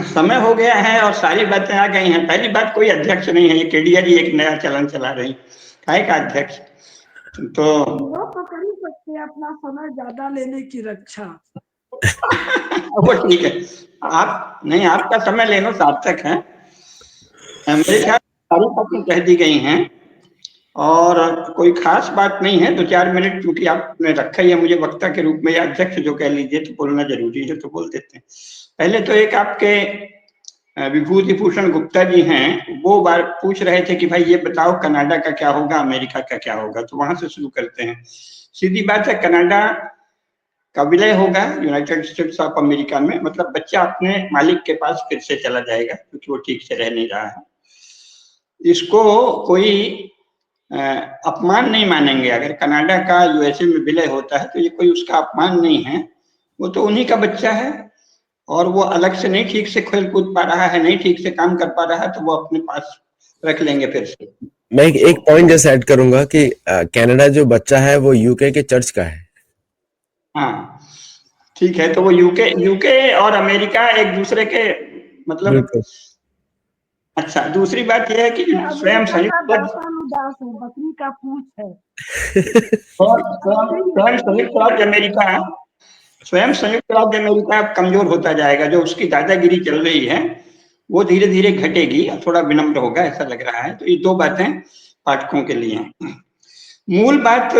समय हो गया है और सारी बातें आ गई हैं। पहली बात, कोई अध्यक्ष नहीं है, ये केडिया जी एक नया चलन चला रही, काय का अध्यक्ष। तो वो तो कर ही सकते हैं अपना समय ज्यादा लेने की रक्षा। वो ठीक है, आप नहीं, आपका समय लेना सार्थक है। मेरे ख्याल सारी बातें कह दी गई हैं और कोई खास बात नहीं है। 2-4 मिनट क्योंकि आपने रखा ही है मुझे वक्ता के रूप में, या अध्यक्ष जो कह लीजिए, तो बोलना जरूरी है तो बोल देते हैं। पहले तो एक आपके विभूति भूषण गुप्ता जी हैं, वो बार पूछ रहे थे कि भाई ये बताओ कनाडा का क्या होगा, अमेरिका का क्या होगा। तो वहां से शुरू करते हैं। सीधी बात है, कनाडा का विलय होगा यूनाइटेड स्टेट्स ऑफ अमेरिका में, मतलब बच्चा अपने मालिक के पास फिर से चला जाएगा क्योंकि वो ठीक से रह नहीं रहा है। इसको कोई अपमान नहीं मानेंगे। अगर कनाडा का यूएसए में विलय होता है तो ये कोई उसका अपमान नहीं है, वो तो उन्हीं का बच्चा है और वो अलग से नहीं ठीक से खेल कूद पा रहा है, नहीं ठीक से काम कर पा रहा है, तो वो अपने पास रख लेंगे फिर से। मैं एक पॉइंट जैसे ऐड करूंगा कि कनाडा जो बच्चा है वो यूके के चर्च का है। हाँ ठीक है, तो वो यूके यूके और अमेरिका एक दूसरे के मतलब। बिल्कुल। अच्छा, दूसरी बात यह है कि स्वयं अमेरिका का संयुक्त दासानुदास है, बकरी का पूछ है। स्वयं संयुक्त राज्य अमेरिका, स्वयं संयुक्त राज्य अमेरिका अब कमजोर होता जाएगा। जो उसकी दादागिरी चल रही है वो धीरे धीरे घटेगी, थोड़ा विनम्र होगा ऐसा लग रहा है। तो ये दो बातें पाठकों के लिए हैं। मूल बात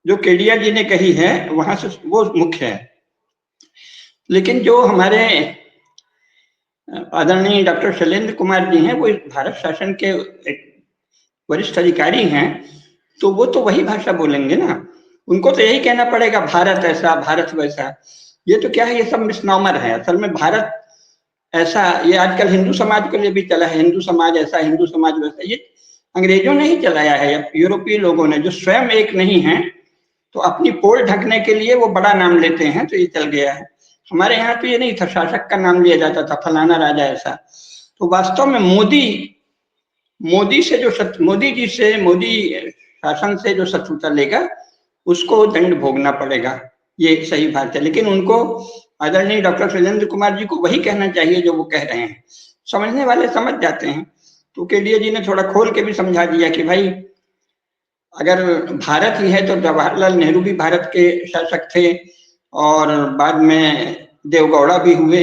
जो केडिया जी ने कही है वहां से वो मुख्य है, लेकिन जो हमारे आदरणीय डॉक्टर शैलेंद्र कुमार जी हैं, वो भारत शासन के एक वरिष्ठ अधिकारी हैं, तो वो तो वही भाषा बोलेंगे ना। उनको तो यही कहना पड़ेगा, भारत ऐसा भारत वैसा। ये तो क्या है, ये सब मिसनॉमर है। असल में भारत ऐसा, ये आजकल हिंदू समाज के लिए भी चला है, हिंदू समाज ऐसा, हिंदू समाज वैसा। ये अंग्रेजों ने ही चलाया है, यूरोपीय लोगों ने, जो स्वयं एक नहीं है तो अपनी पोल ढकने के लिए वो बड़ा नाम लेते हैं, तो ये चल गया है। हमारे यहाँ तो ये नहीं था, शासक का नाम लिया जाता था, फलाना राजा ऐसा। तो वास्तव में मोदी से जो मोदी जी से, मोदी शासन से जो शत्रुता लेगा उसको दंड भोगना पड़ेगा, ये सही बात है। लेकिन उनको, आदरणीय डॉक्टर शैलेंद्र कुमार जी को वही कहना चाहिए जो वो कह रहे हैं। समझने वाले समझ जाते हैं। तो केडिया जी ने थोड़ा खोल के भी समझा दिया कि भाई अगर भारत ही है तो जवाहरलाल नेहरू भी भारत के शासक थे और बाद में देवगौड़ा भी हुए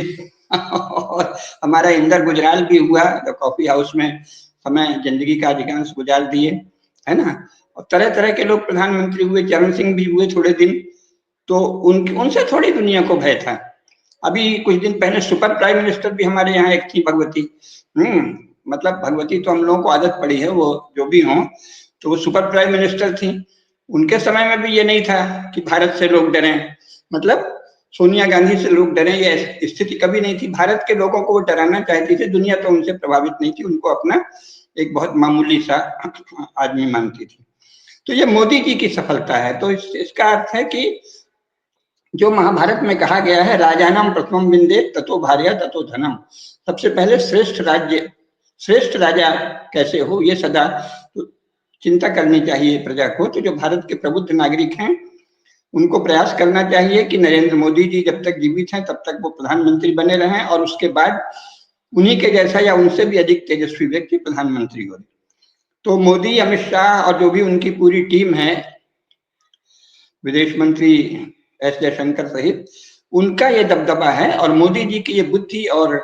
और हमारा इंदर गुजराल भी हुआ, तो कॉफी हाउस में समय जिंदगी का अधिकांश गुजार दिए, है ना। और तरह तरह के लोग प्रधानमंत्री हुए, चरण सिंह भी हुए थोड़े दिन। तो उनसे थोड़ी दुनिया को भय था। अभी कुछ दिन पहले सुपर प्राइम मिनिस्टर भी हमारे यहाँ एक थी, भगवती। मतलब भगवती तो हम लोगों को आदत पड़ी है, वो जो भी हों, तो वो सुपर प्राइम मिनिस्टर थी। उनके समय में भी ये नहीं था कि भारत से लोग डरें, मतलब सोनिया गांधी से लोग डरें, ये स्थिति कभी नहीं थी। भारत के लोगों को वो डराना चाहती थी, दुनिया तो उनसे प्रभावित नहीं थी, उनको अपना एक बहुत मामूली सा आदमी मानती थी। तो ये मोदी जी की सफलता है। तो इसका अर्थ है कि जो महाभारत में कहा गया है, राजानाम प्रथमम विंदे ततो भार्या ततो धनम, सबसे पहले श्रेष्ठ राज्य, श्रेष्ठ राजा कैसे हो, ये सदा चिंता करनी चाहिए प्रजा को। तो जो भारत के प्रबुद्ध नागरिक हैं उनको प्रयास करना चाहिए कि नरेंद्र मोदी जी जब तक जीवित हैं तब तक वो प्रधानमंत्री बने रहें और उसके बाद उन्हीं के जैसा या उनसे भी अधिक तेजस्वी व्यक्ति प्रधानमंत्री हो। तो मोदी, अमित शाह और जो भी उनकी पूरी टीम है, विदेश मंत्री एस जयशंकर सहित, उनका ये दबदबा है और मोदी जी की ये बुद्धि और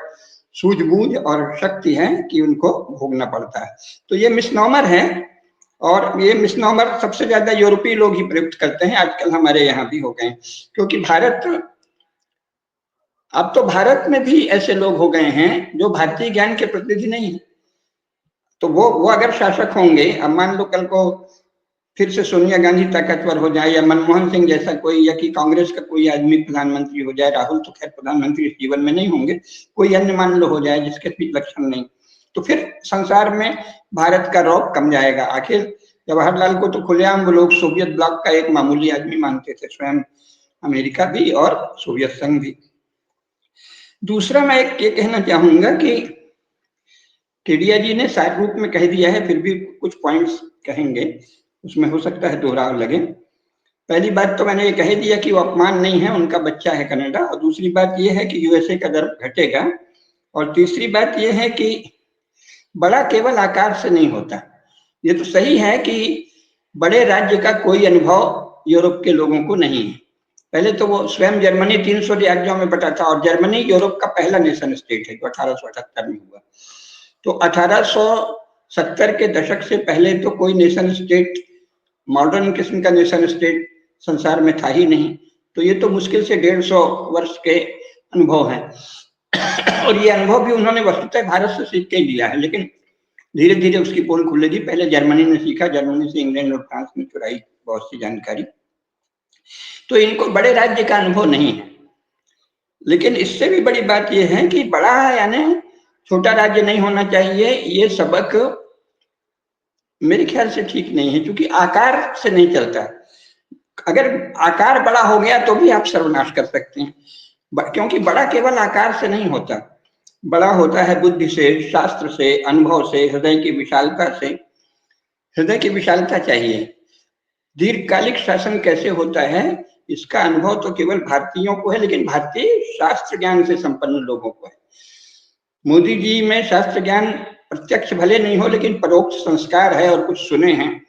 सूझबूझ और शक्ति है कि उनको भोगना पड़ता है। तो ये मिसनॉमर है और ये मिसनॉमर सबसे ज्यादा यूरोपीय लोग ही प्रयुक्त करते हैं, आजकल हमारे यहाँ भी हो गए। क्योंकि भारत, अब तो भारत में भी ऐसे लोग हो गए हैं जो भारतीय ज्ञान के प्रतिनिधि नहीं है। तो वो अगर शासक होंगे, अब मान लो कल को फिर से सोनिया गांधी ताकतवर हो जाए या मनमोहन सिंह जैसा कोई, या कि कांग्रेस का कोई आदमी प्रधानमंत्री हो जाए, राहुल तो खैर प्रधानमंत्री इस जीवन में नहीं होंगे, कोई अन्य मान लो हो जाए जिसके भी लक्षण नहीं, तो फिर संसार में भारत का रौब कम जाएगा। आखिर जवाहरलाल को तो खुलेआम वो लोग सोवियत ब्लॉक का एक मामूली आदमी मानते थे, स्वयं अमेरिका भी और सोवियत संघ भी। दूसरा मैं एक ये कहना चाहूंगा कि केडिया जी ने सार रूप में कह दिया है, फिर भी कुछ पॉइंट्स कहेंगे, उसमें हो सकता है दोहराव लगे। पहली बात तो मैंने ये कह दिया कि वो अपमान नहीं है, उनका बच्चा है कनाडा। और दूसरी बात ये है कि यूएसए का दर घटेगा। और तीसरी बात ये है कि बड़ा केवल आकार से नहीं होता। ये तो सही है कि बड़े राज्य का कोई अनुभव यूरोप के लोगों को नहीं है। पहले तो वो स्वयं जर्मनी 300 राज्यों में बटा था, और जर्मनी यूरोप का पहला नेशन स्टेट है जो 1878 में हुआ। तो 1870 के दशक से पहले तो कोई नेशन स्टेट, मॉडर्न किस्म का नेशन स्टेट संसार में था ही नहीं। तो ये तो मुश्किल से 150 वर्ष के अनुभव हैं। और ये अनुभव भी उन्होंने वस्तुतः भारत से सीख के लिया है, लेकिन धीरे धीरे उसकी पोल खुलेगी। पहले जर्मनी ने सीखा, जर्मनी से इंग्लैंड और फ्रांस ने चुराई बहुत सी जानकारी। तो इनको बड़े राज्य का अनुभव नहीं है। लेकिन इससे भी बड़ी बात यह है कि बड़ा यानी छोटा राज्य नहीं होना चाहिए, ये सबक मेरे ख्याल से ठीक नहीं है, क्योंकि आकार से नहीं चलता। अगर आकार बड़ा हो गया तो भी आप सर्वनाश कर सकते हैं, क्योंकि बड़ा केवल आकार से नहीं होता। बड़ा होता है बुद्धि से, शास्त्र से, अनुभव से, हृदय की विशालता से। हृदय की विशालता चाहिए। दीर्घकालिक शासन कैसे होता है इसका अनुभव तो केवल भारतीयों को है, लेकिन भारतीय शास्त्र ज्ञान से संपन्न लोगों को है। मोदी जी में शास्त्र ज्ञान प्रत्यक्ष भले नहीं हो, लेकिन परोक्ष संस्कार है और कुछ सुने हैं।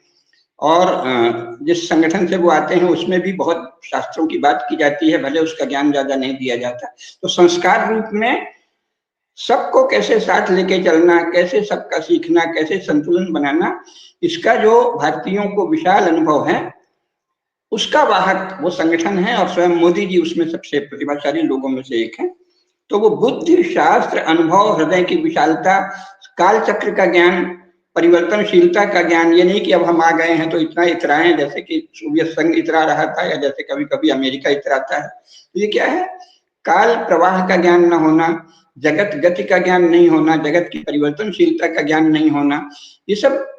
और जिस संगठन से वो आते हैं उसमें भी बहुत शास्त्रों की बात की जाती है, भले उसका ज्ञान ज्यादा नहीं दिया जाता। तो संस्कार रूप में सबको कैसे साथ लेके चलना, कैसे सबका सीखना, कैसे संतुलन बनाना, इसका जो भारतीयों को विशाल अनुभव है उसका वाहक वो संगठन है, और स्वयं मोदी जी उसमें सबसे प्रतिभाशाली लोगों में से एक है। तो वो बुद्धि, शास्त्र, अनुभव, हृदय की विशालता, काल चक्र का ज्ञान, परिवर्तनशीलता का ज्ञान, ये नहीं कि अब हम आ गए हैं तो इतना इतराएं जैसे कि सोवियत संघ इतरा रहा था या जैसे कभी कभी अमेरिका इतराता है। तो ये क्या है? काल प्रवाह का ज्ञान न होना, जगत गति का ज्ञान नहीं होना, जगत की परिवर्तनशीलता का ज्ञान नहीं होना, ये सब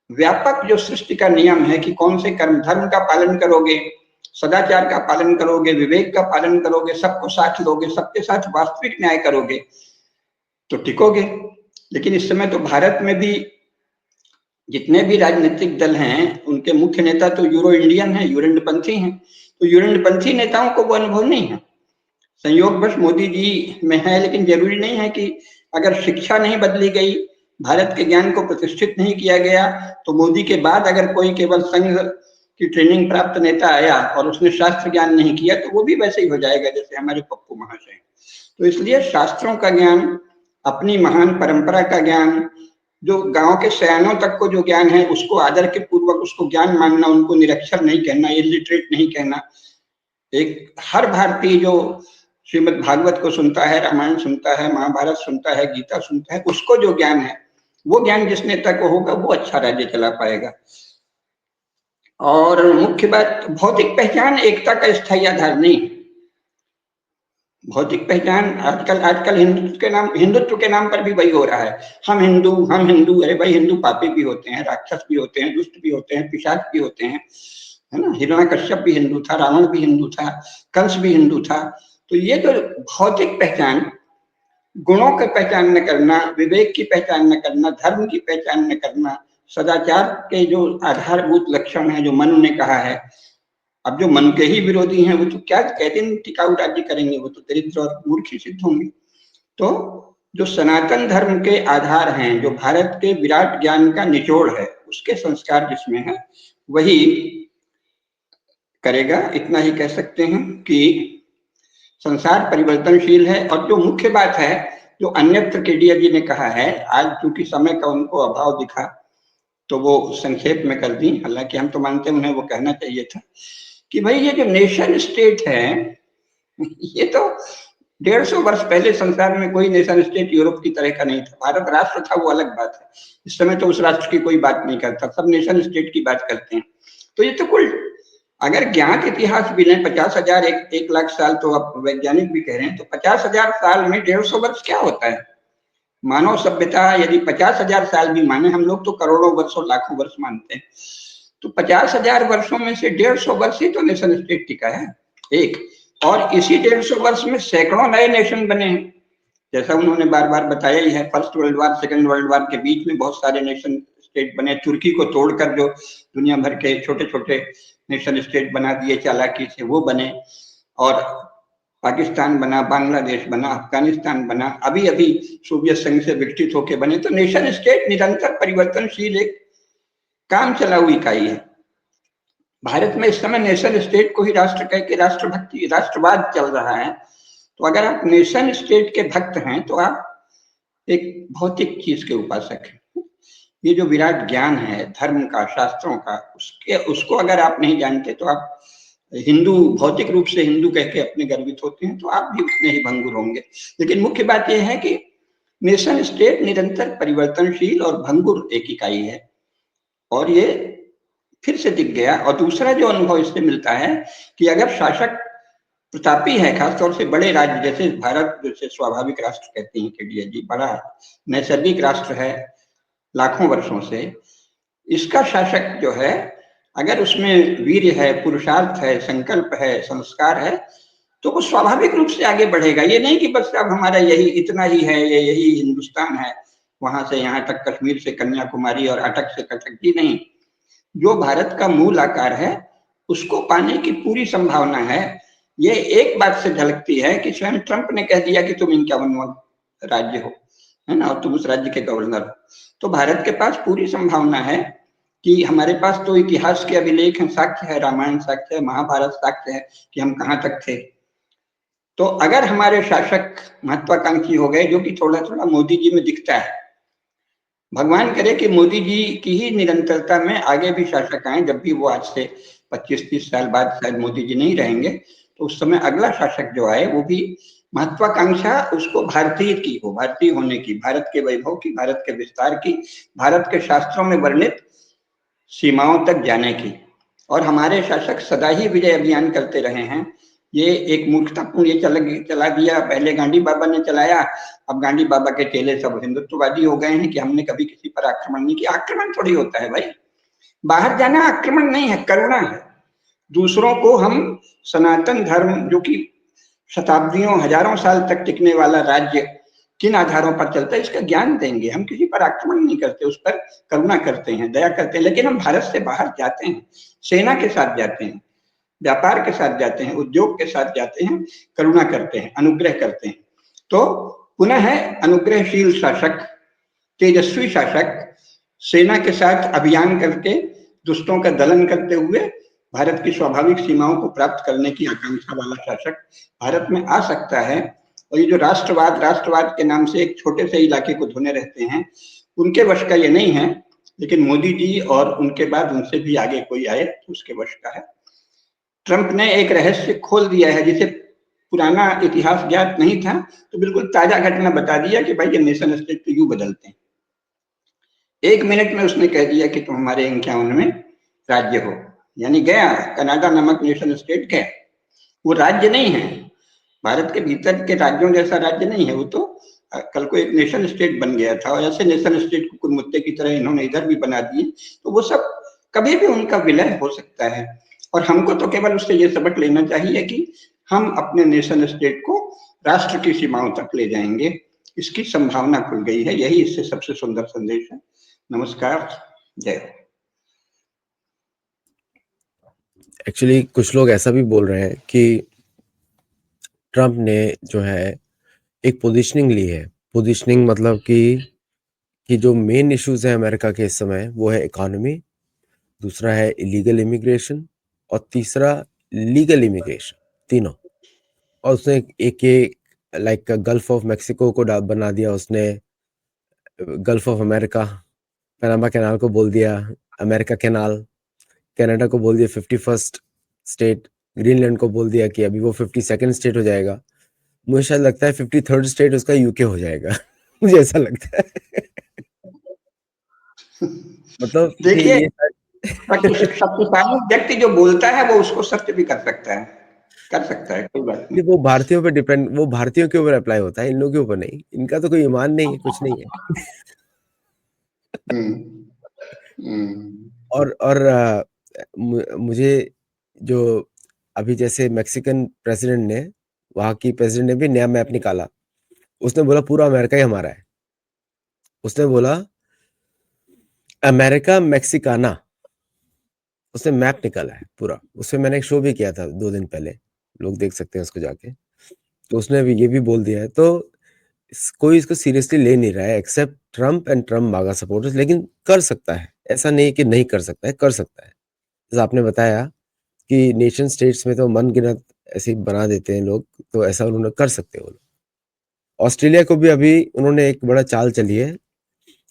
व्यापक जो सृष्टि का नियम है कि कौन से कर्म धर्म का पालन करोगे, सदाचार का पालन करोगे, विवेक का पालन करोगे, सबको साथ लोगे, सबके साथ वास्तविक न्याय करोगे तो टिकोगे। लेकिन इस समय तो भारत में भी जितने भी राजनीतिक दल हैं उनके मुख्य नेता तो यूरो इंडियन है, यूरेंडपंथी हैं। तो यूरेंडपंथी नेताओं को वो अनुभव नहीं है। संयोगवश मोदी जी में है, लेकिन जरूरी नहीं है कि अगर शिक्षा नहीं बदली गई, भारत के ज्ञान को प्रतिष्ठित नहीं किया गया, तो मोदी के बाद अगर कोई केवल संघ की ट्रेनिंग प्राप्त नेता आया और उसने शास्त्र ज्ञान नहीं किया तो वो भी वैसे ही हो जाएगा जैसे हमारे पप्पू महाशय। तो इसलिए शास्त्रों का ज्ञान, अपनी महान परंपरा का ज्ञान, जो गांव के सयानों तक को जो ज्ञान है उसको आदर के पूर्वक उसको ज्ञान मानना, उनको निरक्षर नहीं कहना, इलिटरेट नहीं कहना। एक हर भारतीय जो श्रीमद् भागवत को सुनता है, रामायण सुनता है, महाभारत सुनता है, गीता सुनता है, उसको जो ज्ञान है वो ज्ञान जिस नेता को होगा वो अच्छा राज्य चला पाएगा। और मुख्य बात, भौतिक पहचान एकता का स्थायी आधार नहीं। भौतिक पहचान आजकल हिंदुत्व के नाम पर भी वही हो रहा है, हम हिंदू। अरे भाई, हिंदू पापी भी होते हैं, राक्षस भी होते हैं, दुष्ट भी होते हैं, पिशाच भी होते हैं, है ना। हिरण्यकश्यप भी हिंदू था, रावण भी हिंदू था, कंस भी हिंदू था। तो ये जो भौतिक पहचान, गुणों की पहचान न करना, विवेक की पहचान न करना, धर्म की पहचान न करना, सदाचार के जो आधारभूत लक्षण है जो मनु ने कहा है, अब जो मन के ही विरोधी हैं वो तो क्या कहते हैं टिकाऊ राज्य करेंगे, वो तो दरिद्र और मूर्ख ही सिद्ध होंगे। तो जो सनातन धर्म के आधार हैं, जो भारत के विराट ज्ञान का निचोड़ है, उसके संस्कार जिसमें है वही करेगा। इतना ही कह सकते हैं कि संसार परिवर्तनशील है। और जो मुख्य बात है जो अन्यत्र केडिया जी ने कहा है, आज चूंकि समय का उनको अभाव दिखा तो वो संक्षेप में कर दी, हालांकि हम तो मानते हैं उन्हें वो कहना चाहिए था कि भाई ये जो नेशन स्टेट है ये तो 150 वर्ष पहले संसार में कोई नेशन स्टेट यूरोप की तरह का नहीं था। भारत राष्ट्र था वो अलग बात है, इस समय तो उस राष्ट्र की कोई बात नहीं करता, सब नेशन स्टेट की बात करते हैं। तो ये तो कुल अगर ज्ञात इतिहास भी लें 50,000 1 लाख साल, तो अब वैज्ञानिक भी कह रहे हैं, तो 50,000 साल में 150 वर्ष क्या होता है। मानव सभ्यता यदि 50,000 साल भी माने, हम लोग तो करोड़ों वर्ष और लाखों वर्ष मानते हैं, तो 50,000 वर्षों में से 150 वर्ष ही तो नेशन स्टेट टिका है एक। और इसी 150 वर्ष में सैकड़ों नए नेशन बने हैं, जैसा उन्होंने बार बार बताया ही है। First world war, second world war के बीच में बहुत सारे नेशन स्टेट बने। तुर्की को तोड़कर जो दुनिया भर के छोटे छोटे नेशन स्टेट बना दिए चालाकी से, वो बने, और पाकिस्तान बना, बांग्लादेश बना, अफगानिस्तान बना, अभी अभी सोवियत संघ से विकसित होकर बने। तो नेशन स्टेट निरंतर परिवर्तनशील एक काम चलाऊ इकाई है। भारत में इस समय नेशन स्टेट को ही राष्ट्र कह के राष्ट्रभक्ति, राष्ट्रवाद चल रहा है। तो अगर आप नेशन स्टेट के भक्त हैं तो आप एक भौतिक चीज के उपासक हैं। ये जो विराट ज्ञान है धर्म का, शास्त्रों का, उसको अगर आप नहीं जानते तो आप हिंदू, भौतिक रूप से हिंदू कह के अपने गर्वित होते हैं, तो आप भी उतने ही भंगुर होंगे। लेकिन मुख्य बात यह है कि नेशन स्टेट निरंतर परिवर्तनशील और भंगुर एक इकाई है, और ये फिर से दिख गया। और दूसरा जो अनुभव इससे मिलता है कि अगर शासक प्रतापी है, खासतौर से बड़े राज्य जैसे भारत, जैसे स्वाभाविक राष्ट्र कहते हैं केडिया जी, बड़ा नैसर्गिक राष्ट्र है लाखों वर्षों से, इसका शासक जो है अगर उसमें वीर्य है, पुरुषार्थ है, संकल्प है, संस्कार है, तो वो स्वाभाविक रूप से आगे बढ़ेगा। ये नहीं कि बस अब हमारा यही इतना ही है, ये यही हिंदुस्तान है, वहां से यहाँ तक, कश्मीर से कन्याकुमारी और अटक से कटक जी, नहीं। जो भारत का मूल आकार है उसको पाने की पूरी संभावना है। ये एक बात से झलकती है कि स्वयं ट्रंप ने कह दिया कि तुम 51वां राज्य हो, है ना, और तुम उस राज्य के गवर्नर हो। तो भारत के पास पूरी संभावना है कि हमारे पास तो इतिहास के अभिलेख हैं, साक्ष्य है, रामायण साक्ष्य है, महाभारत साक्ष्य है कि हम कहाँ तक थे। तो अगर हमारे शासक महत्वाकांक्षी हो गए, जो कि थोड़ा थोड़ा मोदी जी में दिखता है, भगवान करे कि मोदी जी की ही निरंतरता में आगे भी शासक आए, जब भी वो आज से 25-30 साल बाद शायद मोदी जी नहीं रहेंगे, तो उस समय अगला शासक जो आए वो भी महत्वाकांक्षा उसको भारतीय की हो, भारतीय होने की, भारत के वैभव की, भारत के विस्तार की, भारत के शास्त्रों में वर्णित सीमाओं तक जाने की। और हमारे शासक सदा ही विजय अभियान करते रहे हैं। ये एक मूर्खतापूर्ण ये चला दिया, पहले गांधी बाबा ने चलाया, अब गांधी बाबा के चेले सब हिंदुत्ववादी हो गए हैं कि हमने कभी किसी पर आक्रमण नहीं किया। आक्रमण थोड़ी होता है भाई, बाहर जाना आक्रमण नहीं है, करुणा है। दूसरों को हम सनातन धर्म, जो कि शताब्दियों हजारों साल तक टिकने वाला राज्य किन आधारों पर चलता है, इसका ज्ञान देंगे। हम किसी पर आक्रमण नहीं करते, उस पर करुणा करते हैं, दया करते हैं। लेकिन हम भारत से बाहर जाते हैं, सेना के साथ जाते हैं, व्यापार के साथ जाते हैं, उद्योग के साथ जाते हैं, करुणा करते हैं, अनुग्रह करते हैं। तो पुनः है अनुग्रहशील शासक, तेजस्वी शासक, सेना के साथ अभियान करके दुष्टों का दलन करते हुए भारत की स्वाभाविक सीमाओं को प्राप्त करने की आकांक्षा वाला शासक भारत में आ सकता है। और ये जो राष्ट्रवाद के नाम से एक छोटे से इलाके को धुने रहते हैं, उनके वश का ये नहीं है। लेकिन मोदी जी और उनके बाद उनसे भी आगे कोई आए तो उसके वश का है। ट्रंप ने एक रहस्य खोल दिया है, जिसे पुराना इतिहास ज्ञात नहीं था, तो बिल्कुल ताजा घटना बता दिया कि भाई ये नेशन स्टेट तो यूं बदलते हैं। 1 मिनट में उसने कह दिया कि तुम हमारे 51वें राज्य हो, यानी गया कनाडा नामक नेशन स्टेट गया। वो राज्य नहीं है, भारत के भीतर के राज्यों जैसा राज्य नहीं है वो तो। कल को एक नेशन स्टेट बन गया था, और ऐसे नेशन स्टेट को कुरमुत्ते की तरह इन्होंने इधर भी बना दिए। तो वो सब कभी भी उनका विलय हो सकता है। और हमको तो केवल उससे ये सबक लेना चाहिए कि हम अपने नेशन स्टेट को राष्ट्र की सीमाओं तक ले जाएंगे, इसकी संभावना खुल गई है। यही इससे सबसे सुंदर संदेश है। नमस्कार, जय हो। एक्चुअली कुछ लोग ऐसा भी बोल रहे हैं कि ट्रंप ने जो है एक पोजीशनिंग ली है। पोजीशनिंग मतलब कि जो मेन इश्यूज हैं अमेरिका के इस समय, वो है इकोनॉमी, दूसरा है इलीगल इमिग्रेशन, और तीसरा लीगल इमिग्रेशन, तीनों। और उसने एक लाइक गल्फ ऑफ मेक्सिको को बना दिया उसने, gulf of America, Panama canal को बोल दिया अमेरिका कैनाल, कनाडा को बोल दिया 51st स्टेट, ग्रीनलैंड को बोल दिया कि अभी वो 52nd स्टेट हो जाएगा। मुझे शायद लगता है 53rd स्टेट उसका यूके हो जाएगा। मुझे ऐसा लगता है। मतलब कि देखिए, ये शक्तिशाली व्यक्ति जो बोलता है वो उसको सत्य भी कर सकता है, कोई बात नहीं। वो भारतीयों पे डिपेंड, वो भारतीयों के ऊपर अप्लाई होता है, इन लोगों के ऊपर नहीं। इनका तो कोई ईमान नहीं है, कुछ नहीं है। हम्म, हम्म, और मुझे जो अभी जैसे मैक्सिकन प्रेसिडेंट ने, वहां की प्रेसिडेंट ने भी नया मैप निकाला। उसने बोला पूरा अमेरिका ही हमारा है। उसने बोला अमेरिका मैक्सिकाना, उसने मैप निकाला है पूरा। उसमें मैंने एक शो भी किया था 2 दिन पहले, लोग देख सकते हैं उसको जाके। तो उसने भी ये भी बोल दिया है, तो कोई इसको सीरियसली ले नहीं रहा है एक्सेप्ट ट्रम्प एंड ट्रम्प मागा सपोर्टर्स। लेकिन कर सकता है, ऐसा नहीं कि नहीं कर सकता है, कर सकता है। जैसे आपने बताया कि नेशन स्टेट्स में तो मनगिनत ऐसे ही बना देते हैं लोग, तो ऐसा उन्होंने कर सकते हैं वो लोग। ऑस्ट्रेलिया को भी अभी उन्होंने एक बड़ा चाल चली है।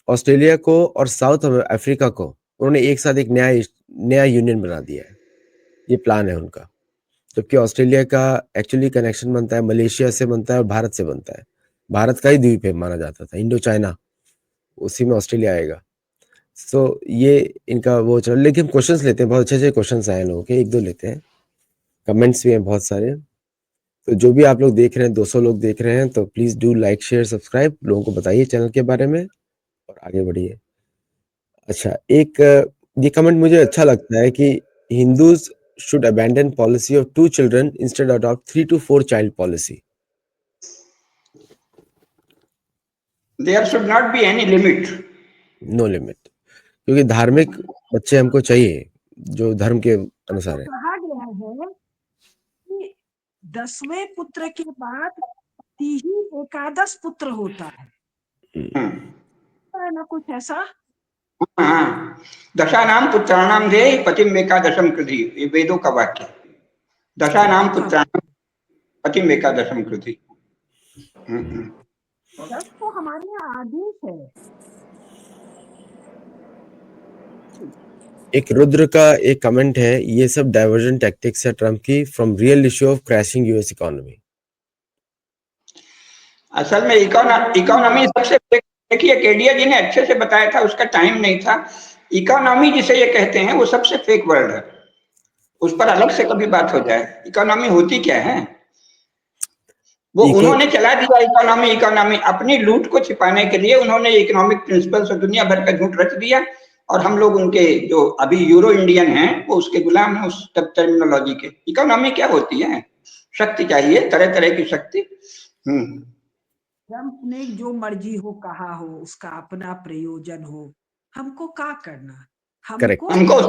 ऑस्ट्रेलिया को और साउथ अफ्रीका को उन्होंने एक साथ एक नया यूनियन बना दिया है। ये प्लान है उनका। जबकि ऑस्ट्रेलिया का एक्चुअली कनेक्शन बनता है मलेशिया से, बनता है और भारत से बनता है। भारत का ही द्वीप है माना जाता था, इंडो चाइना, उसी में ऑस्ट्रेलिया आएगा। सो ये इनका वो चल। लेकिन क्वेश्चंस लेते हैं, बहुत अच्छे अच्छे क्वेश्चंस आए हैं लोगों के, 1-2 लेते हैं। कमेंट्स भी हैं बहुत सारे। तो जो भी आप लोग देख रहे हैं, 200 लोग देख रहे हैं, तो please do like share subscribe, लोगों को बताइए चैनल के बारे में और आगे बढ़िए। अच्छा, एक ये कमेंट मुझे अच्छा लगता है कि Hindus should abandon policy of 2 children instead adopt 3 to 4 child policy. There should not be any limit. No limit. क्योंकि धार्मिक बच्चे हमको चाहिए जो धर्म के अनुसार है। कहा गया है कि 10वें पुत्र के बाद पति ही एकादश पुत्र होता है ना, कुछ ऐसा। हाँ, दशानाम पुत्राणाम दे पतिम एकादशम कृधि, ये वेदों का वाक्य। दशानाम पुत्राणाम पतिम एकादशम कृधि। 10 तो हमारे यहाँ आदेश है। एक रुद्र का एक कमेंट है, ये सब डाइवर्जन टैक्टिक्स है ट्रम्प की from real issue of crashing US economy. असल में इकोनॉमी सबसे, देखिए केडिया जी ने अच्छे से बताया था, उसका टाइम नहीं था। इकोनॉमी जिसे ये कहते हैं वो सबसे फेक वर्ड है, उस पर अलग से कभी बात हो जाए। इकोनॉमी होती क्या है? वो उन्होंने चला दिया इकोनॉमी। इकोनॉमी अपनी लूट को छिपाने के लिए उन्होंने इकोनॉमिक प्रिंसिपल से दुनिया भर का झूठ रच दिया, और हम लोग उनके जो अभी यूरो इंडियन हैं वो उसके गुलाम हैं उस टर्मिनोलॉजी के। इकोनॉमी क्या होती है? शक्ति चाहिए, तरह तरह की शक्ति। ट्रम्प ने जो मर्जी हो कहा हो, उसका अपना प्रयोजन हो, हमको क्या करना? हमको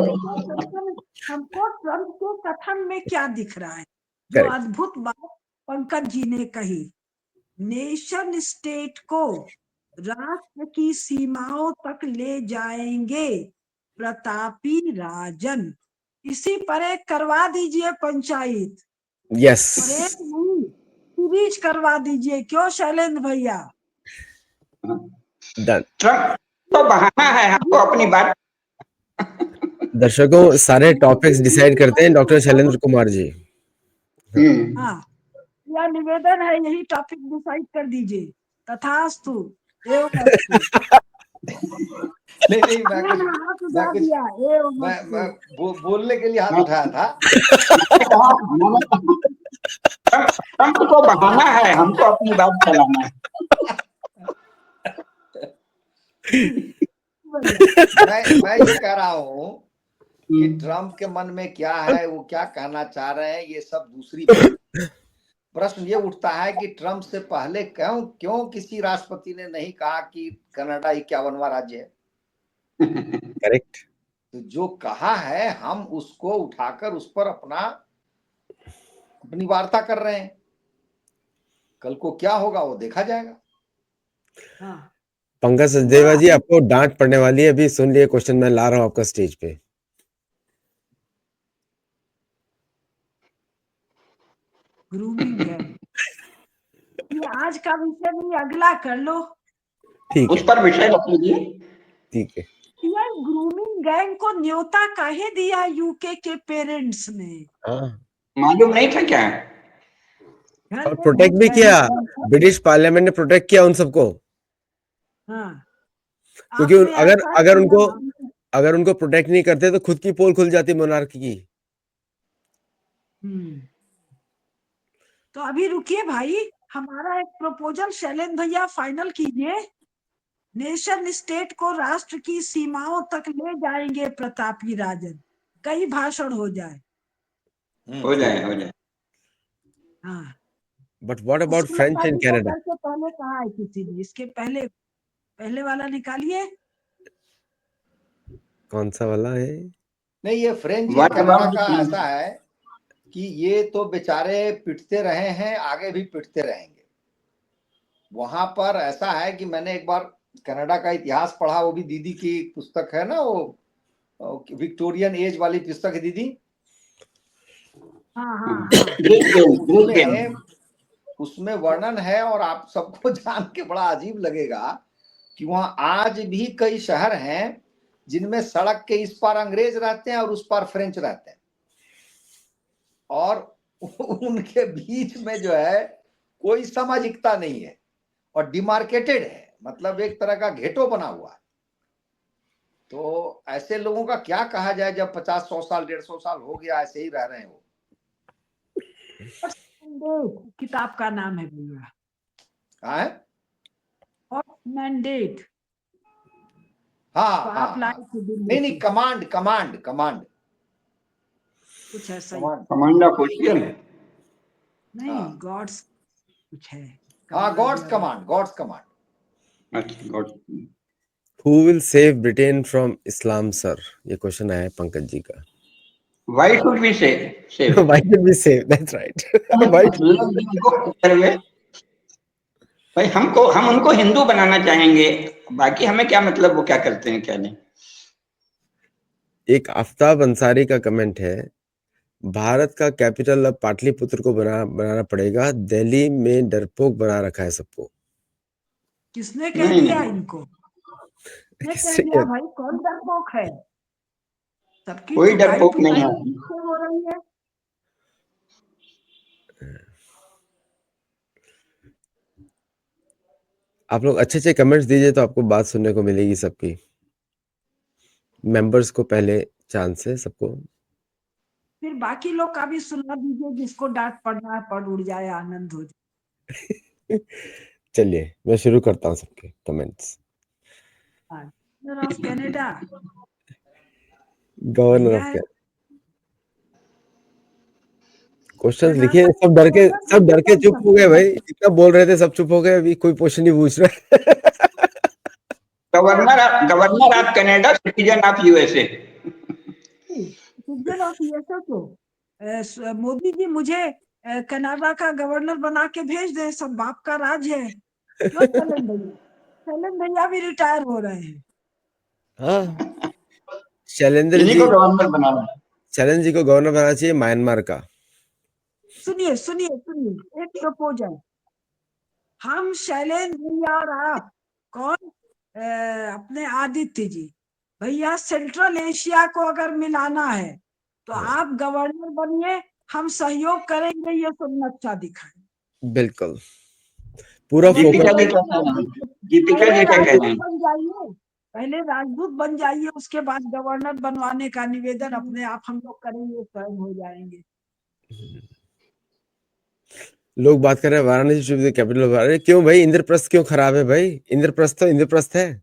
ट्रम्प के कथन में क्या दिख रहा है? जो अद्भुत बात पंकज जी ने कही, नेशन स्टेट को राष्ट्र की सीमाओं तक ले जाएंगे प्रतापी राजन। इसी पर एक करवा दीजिए पंचायत। यस, सीरीज करवा दीजिए, क्यों शैलेंद्र भैया? ट्रम्प तो बहाना है हमको अपनी बात। दर्शकों, सारे टॉपिक्स डिसाइड करते हैं डॉक्टर शैलेंद्र कुमार जी। हाँ, यह निवेदन है, यही टॉपिक डिसाइड कर दीजिए। तथास्तु। नहीं, मैं बोलने के लिए हाथ उठाया था। ट्रम्प को बहाना है, हमको अपनी बात चलाना है। मैं ये कह रहा हूँ कि ट्रम्प के मन में क्या है, वो क्या कहना चाह रहे हैं, ये सब दूसरी बात। प्रश्न ये उठता है कि ट्रम्प से पहले क्यों किसी राष्ट्रपति ने नहीं कहा कि कनाडा 51वां राज्य है? करेक्ट। तो जो कहा है हम उसको उठाकर उस पर अपनी वार्ता कर रहे हैं। कल को क्या होगा वो देखा जाएगा। पंकज सचदेवा जी, आपको डांट पड़ने वाली है, अभी सुन लिए क्वेश्चन मैं ला रहा हूं आपका स्टेज पे। ग्रूमिंग है ये आज का विषय नहीं, अगला कर लो। ठीक है, उस पर विषय रख लीजिए। ठीक है। यार, ग्रूमिंग गैंग को न्योता काहे दिया यूके के पेरेंट्स ने? मालूम नहीं था क्या? और प्रोटेक्ट भी किया, ब्रिटिश पार्लियामेंट ने प्रोटेक्ट किया उन सबको। क्योंकि अगर उनको प्रोटेक्ट नहीं करते तो खुद की पोल खुल जाती मोनार्की की। तो अभी रुकिए भाई, हमारा एक प्रपोजल शैलेंद्र भैया फाइनल कीजिए। नेशन स्टेट को राष्ट्र की सीमाओं तक ले जाएंगे प्रतापी राजन। कई भाषण हो जाए। हाँ, but what about French and Canada? पहले कहा है किसी ने, इसके पहले वाला निकालिए। कौन सा वाला है? नहीं, ये फ्रेंच या What कनाडा about का the ऐसा है कि ये तो बेचारे पिटते रहे हैं, आगे भी पिटते रहेंगे। वहां पर ऐसा है कि मैंने एक बार कनाडा का इतिहास पढ़ा, वो भी दीदी की पुस्तक है ना, वो विक्टोरियन एज वाली पुस्तक है दीदी। हाँ हाँ हाँ Great game, great game. उसमें वर्णन है, और आप सबको जान के बड़ा अजीब लगेगा कि वहां आज भी कई शहर हैं जिनमें सड़क के इस पार अंग्रेज रहते हैं और उस पार फ्रेंच रहते हैं, और उनके बीच में जो है कोई सामाजिकता नहीं है और डिमार्केटेड है, मतलब एक तरह का घेटो बना हुआ है। तो ऐसे लोगों का क्या कहा जाए जब 50-100 साल 150 साल हो गया ऐसे ही रह रहे हैं वो। किताब का नाम है भैया, हाँ मैंडेट। हाँ तो हाँ आप लाए हाँ। थे दिल्ली नहीं नहीं, से, कमांड कमांड कमांड कुछ ऐसा ही कमांड। Command of Ocean. नहीं, हाँ गॉड्स कुछ है। हाँ, गॉड्स या कमांड, गॉड्स कमांड। अच्छा, God. Who will save Britain from Islam, sir? ये क्वेश्चन आया है पंकज जी का। Why should we save? Why should we save? That's right. Why? मतलब उनको चक्कर में भाई हम उनको हिंदू बनाना चाहेंगे, बाकी हमें क्या मतलब वो क्या करते हैं क्या नहीं। एक आफ्ताब अंसारी का कमेंट है, भारत का कैपिटल अब पाटलिपुत्र को बनाना पड़ेगा, दिल्ली में डरपोक बना रखा है सबको। किसने कह नहीं दिया नहीं, इनको? किसने कह किससे दिया कह- भाई? कौन डरपोक है? सबकी कोई टुकाई डरपोक नहीं पिटाई है। ठीक से हो रही है। आप लोग अच्छे अच्छे कमेंट्स दीजिए तो आपको बात सुनने को मिलेगी सबकी। मेंबर्स को पहले चांस है सबको। फिर बाकी लोग का भी सुना दीजिए, जिसको डांट पड़ना है पड़ उड़ जाए, आनंद हो जाए। चलिए मैं शुरू करता हूँ सबके कमेंट्स। ऑफ कनाडा गवर्नर बढ़िया ऑफ है। क्या क्वेश्चंस लिखे, कनाडा सब डर के चुप हो गए भाई, इतना बोल रहे थे सब चुप हो गए, अभी कोई क्वेश्चन नहीं पूछ रहा है। Governor of Canada, citizen of USA. Citizen of USA को मोदी जी मुझे कनाडा का गवर्नर बना के भेज दे, सब बाप का राज है। क्यों शैलेंद्र भैया भी रिटायर हो रहे हैं। हाँ, शैलेंद्र इन्हीं जी, को गवर्नर बनाना है। शैलेंद्र जी को गवर्नर बनाना चाहिए म्यांमार का। सुनिए सुनिए सुनिए, एक प्रपोजल। हम शैलेंद्र भैया और आप, कौन अपने आदित्य जी भैया, सेंट्रल एशिया को अगर मिलाना है तो आप गवर्नर बनिए, हम सहयोग करेंगे, ये सब नक्शा दिखाएं। बिल्कुल, पूरा दीपिका जी फोकस। क्या कह रहे हैं? दीपिका पहले जी क्या कह रहे राजदूत हैं? बन जाइए, पहले राजदूत बन जाइए, उसके बाद गवर्नर बनवाने का निवेदन अपने आप हम लोग करेंगे, स्वयं हो जाएंगे। लोग बात कर रहे हैं Varanasi should be the capital of, अरे क्यों भाई, इंद्रप्रस्थ क्यों खराब है भाई? इंद्रप्रस्थ तो इंद्रप्रस्थ है।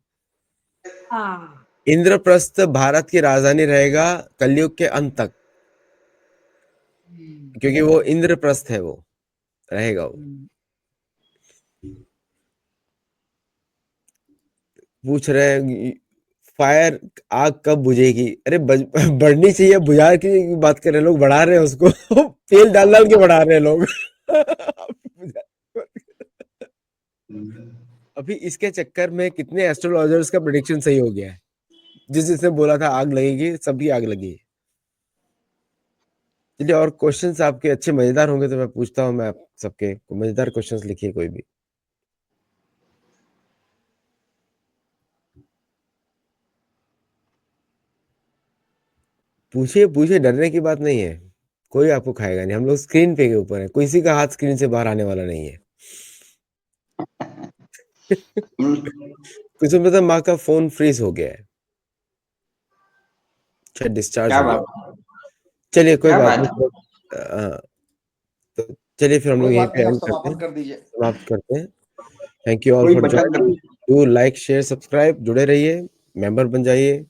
हाँ, इंद्रप्रस्थ भारत की राजधानी रहेगा कलयुग के अंत तक, क्योंकि वो इंद्रप्रस्थ है, वो रहेगा वो। पूछ रहे हैं फायर आग कब बुझेगी? अरे बढ़नी चाहिए, बुझा की बात कर रहे हैं लोग, बढ़ा रहे हैं उसको। तेल डाल डाल के बढ़ा रहे हैं लोग। अभी इसके चक्कर में कितने एस्ट्रोलॉजर्स का प्रेडिक्शन सही हो गया है, जिसने बोला था आग लगेगी, सबकी आग लगी। चलिए, और क्वेश्चंस आपके अच्छे मजेदार होंगे तो मैं पूछता हूँ, मैं आप सबके मजेदार क्वेश्चंस लिखिए कोई भी। पूछिए पूछिए, डरने की बात नहीं है, कोई आपको खाएगा नहीं, हम लोग स्क्रीन पे के ऊपर है, किसी का हाथ स्क्रीन से बाहर आने वाला नहीं है। कुछ में तो माँ का फोन फ्रीज हो गया है, शायद डिस्चार्ज क्या हो गया। बात, चलिए कोई क्या बात बात। नहीं। तो चलिए फिर हम लोग कोई यहीं बात पे नहीं, आप एंड करते समापन हैं, कर दीजिए। समाप्त करते हैं। थैंक यू ऑल कोई फॉर बचा joining. Do like share subscribe, जुड़े रहिए, मेंबर बन जाइए,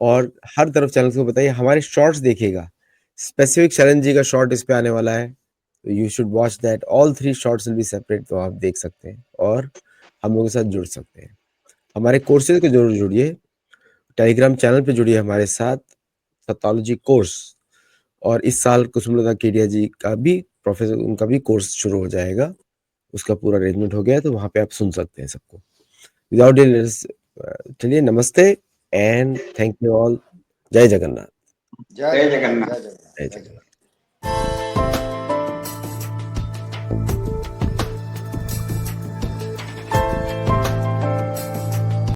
और हर तरफ चैनल को बताइए, हमारे शॉर्ट्स देखिएगा, स्पेसिफिक शरण जी का शॉर्ट इस पे आने वाला है, तो you should watch that, all 3 shorts will be separate, तो आप देख सकते हैं और हम लोगों के साथ जुड़ सकते हैं। हमारे कोर्सेज को जरूर जुड़िए, टेलीग्राम चैनल पे जुड़िए हमारे साथ, पैथोलॉजी कोर्स, और इस साल कुसुमलता केडिया जी का भी प्रोफेसर, उनका भी कोर्स शुरू हो जाएगा, उसका पूरा अरेंजमेंट हो गया है, तो वहां पे आप सुन सकते हैं सबको विदाउट डिले। चलिए, नमस्ते एंड थैंक यू ऑल। जय जगन्नाथ। जय जगन्नाथ। जय जगन्नाथ।